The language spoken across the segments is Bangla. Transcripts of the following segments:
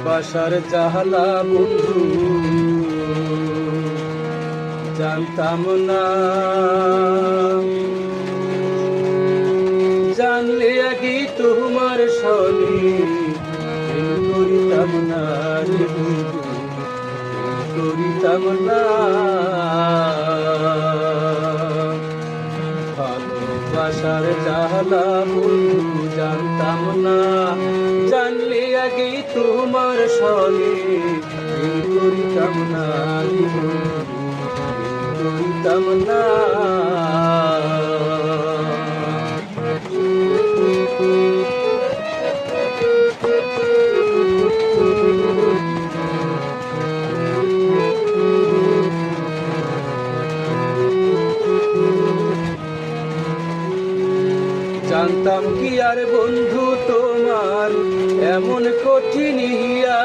ভালোবাসার জাহালা বন্ধু জানতাম না, জানলে আগে তোমার সনে করিতাম না রে বন্ধু, করিতাম না। ভালোবাসার জাহালা বন্ধু জানতাম না, জানলে আগে তোমার সনে করিতাম না রে বন্ধু, করিতাম না। জানতাম কি আর বন্ধু তোমার এমন কঠিন হিয়া,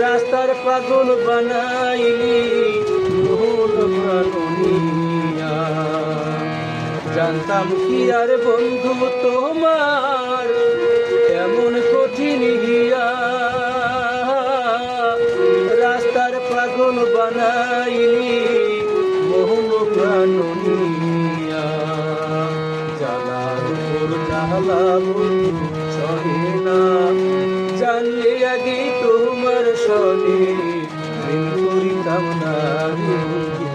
রাস্তার পাগল বানাইলি ভুল প্রাণিয়া। জানতাম কি আর বন্ধু তোমার এমন কঠিন হিয়া, রাস্তার পাগল বানাইলি মোহন প্রাণিয়া। জ্বালার উপর জ্বালা বন্ধু সহে না, জানলে আগে তোমার সনে প্রেম করিতাম না রে বন্ধু,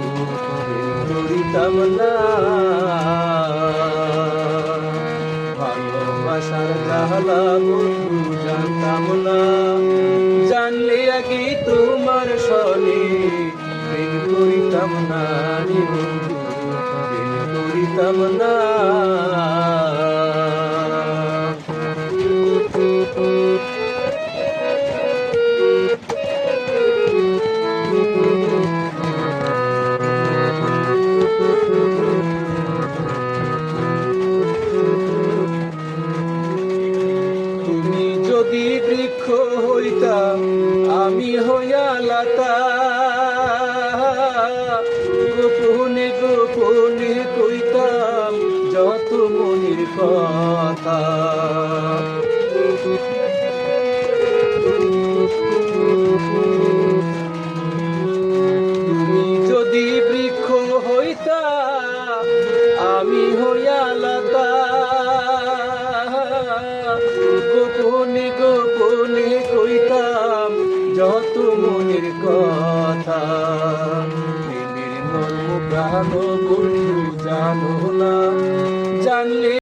প্রেম করিতাম না। ভালোবাসার জ্বালা বন্ধু জানতাম না, জানলে আগে তোমার সনে প্রেম করিতাম না রে বন্ধু, প্রেম করিতাম না। তুমি যদি বৃক্ষ হইতাম আমি হইয়া লতা, গোপনে গোপনে কইতাম যত মনের কথা।